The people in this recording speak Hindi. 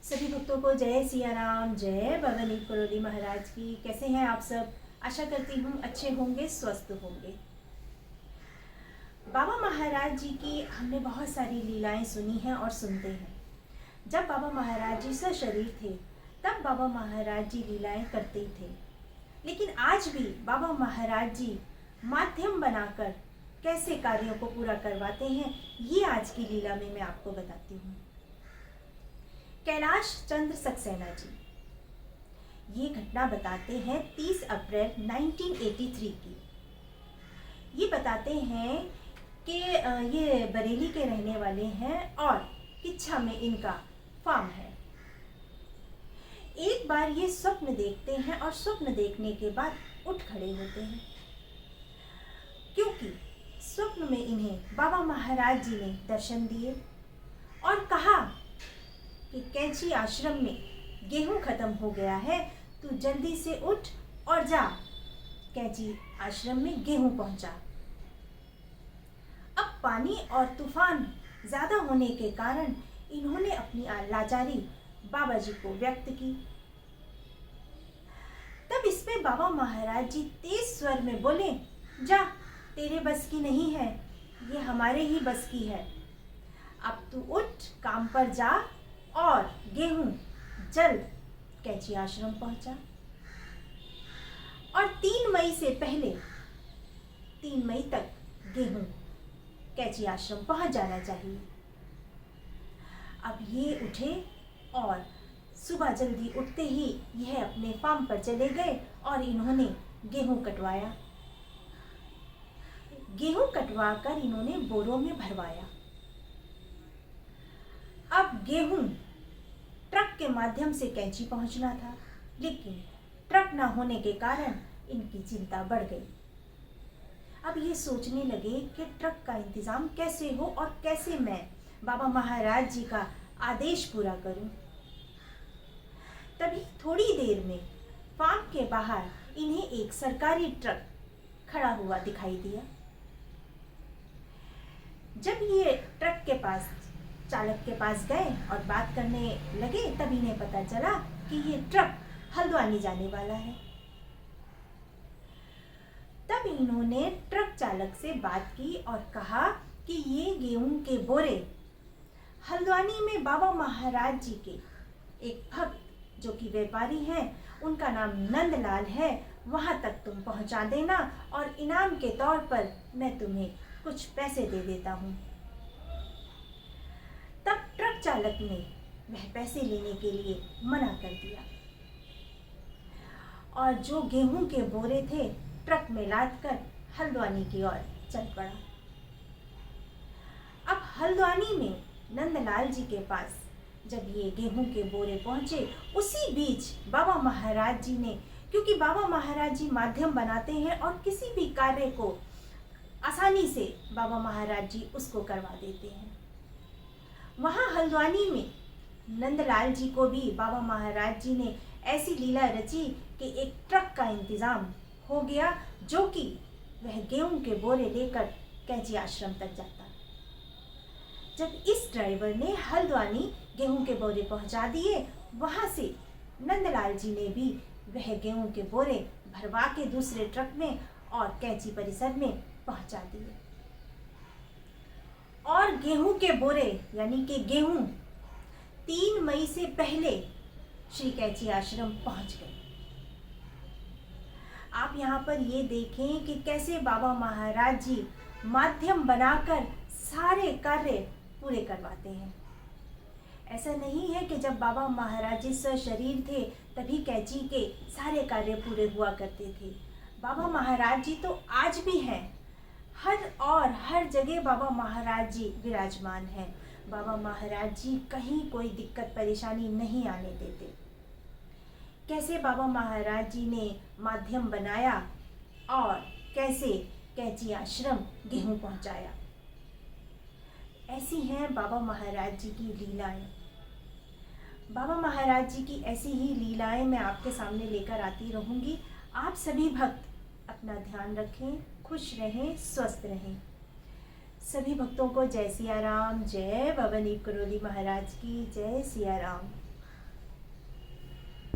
सभी भक्तों को जय सिया राम, जय बाबा नीम करोली महाराज की। कैसे हैं आप सब? आशा करती हूँ अच्छे होंगे, स्वस्थ होंगे। बाबा महाराज जी की हमने बहुत सारी लीलाएं सुनी हैं और सुनते हैं। जब बाबा महाराज जी सशरीर थे तब बाबा महाराज जी लीलाएं करते थे, लेकिन आज भी बाबा महाराज जी माध्यम बनाकर कैसे कार्यों को पूरा करवाते हैं, ये आज की लीला में मैं आपको बताती हूँ। कैलाश चंद्र सक्सेना जी ये घटना बताते हैं 30 अप्रैल 1983 की। ये बताते हैं कि ये बरेली के रहने वाले हैं और किच्छा में इनका फार्म है। एक बार ये स्वप्न देखते हैं और स्वप्न देखने के बाद उठ खड़े होते हैं, क्योंकि स्वप्न में इन्हें बाबा महाराज जी ने दर्शन दिए और कहा कि कैंची आश्रम में गेहूं खत्म हो गया है, तू जल्दी से उठ और जा कैंची आश्रम में गेहूं पहुंचा। अब पानी और तूफान ज्यादा होने के कारण इन्होंने अपनी लाचारी बाबा जी को व्यक्त की। तब इसमें बाबा महाराज जी तेज स्वर में बोले, जा, तेरे बस की नहीं है, ये हमारे ही बस की है। अब तू उठ, काम पर जा और गेहूं जल्द कैंची आश्रम पहुंचा। और 3 मई से पहले 3 मई तक गेहूं कैंची आश्रम पहुंच जाना चाहिए। अब ये उठे और सुबह जल्दी उठते ही यह अपने फार्म पर चले गए और इन्होंने गेहूं कटवाया। गेहूं कटवाकर इन्होंने बोरों में भरवाया। अब गेहूं ट्रक के माध्यम से कैंची पहुंचना था, लेकिन ट्रक न होने के कारण इनकी चिंता बढ़ गई। अब ये सोचने लगे कि ट्रक का इंतजाम कैसे हो और कैसे मैं बाबा महाराज जी का आदेश पूरा करूं। तभी थोड़ी देर में फार्म के बाहर इन्हें एक सरकारी ट्रक खड़ा हुआ दिखाई दिया। जब ये ट्रक के पास चालक के पास गए और बात करने लगे, तब इन्हें पता चला कि ये ट्रक हल्द्वानी जाने वाला है। तब इन्होंने ट्रक चालक से बात की और कहा कि ये गेहूं के बोरे हल्द्वानी में बाबा महाराज जी के एक भक्त जो कि व्यापारी हैं, उनका नाम नंदलाल है, वहां तक तुम पहुंचा देना और इनाम के तौर पर मैं तुम्हें कुछ पैसे दे देता हूं। तब ट्रक चालक ने वह पैसे लेने के लिए मना कर दिया और जो गेहूं के बोरे थे ट्रक में लादकर हल्द्वानी की ओर चल पड़ा। अब हल्द्वानी में नंदलाल जी के पास जब ये गेहूं के बोरे पहुंचे, उसी बीच बाबा महाराज जी ने, क्योंकि बाबा महाराज जी माध्यम बनाते हैं और किसी भी कार्य को आसानी से बाबा महाराज जी उसको करवा देते हैं, वहां हल्द्वानी में नंदलाल जी को भी बाबा महाराज जी ने ऐसी लीला रची कि एक ट्रक का इंतजाम हो गया, जो कि वह गेहूं के बोरे लेकर कैंची आश्रम तक जाता। जब इस ड्राइवर ने हल्द्वानी गेहूं के बोरे पहुंचा दिए, वहां से नंदलाल जी ने भी वह गेहूं के बोरे भरवा के दूसरे ट्रक में और कैंची परिसर में पहुंचा दिए। और गेहूं के बोरे यानी कि गेहूं 3 मई से पहले श्री कैंची आश्रम पहुंच गए। आप यहाँ पर ये देखें कि कैसे बाबा महाराज जी माध्यम बनाकर सारे कार्य पूरे करवाते हैं। ऐसा नहीं है कि जब बाबा महाराज जी सशरीर थे तभी कैंची के सारे कार्य पूरे हुआ करते थे। बाबा महाराज जी तो आज भी हैं, हर जगह बाबा महाराज जी विराजमान हैं। बाबा महाराज जी कहीं कोई दिक्कत परेशानी नहीं आने देते। कैसे बाबा महाराज जी ने माध्यम बनाया और कैसे कैंची आश्रम गेहूं पहुंचाया, ऐसी हैं बाबा महाराज जी की लीलाएं। बाबा महाराज जी की ऐसी ही लीलाएं मैं आपके सामने लेकर आती रहूंगी। आप सभी भक्त अपना ध्यान रखें, खुश रहें, स्वस्थ रहें। सभी भक्तों को जय सिया राम, जय बाबा नीम करोली महाराज की, जय सिया राम।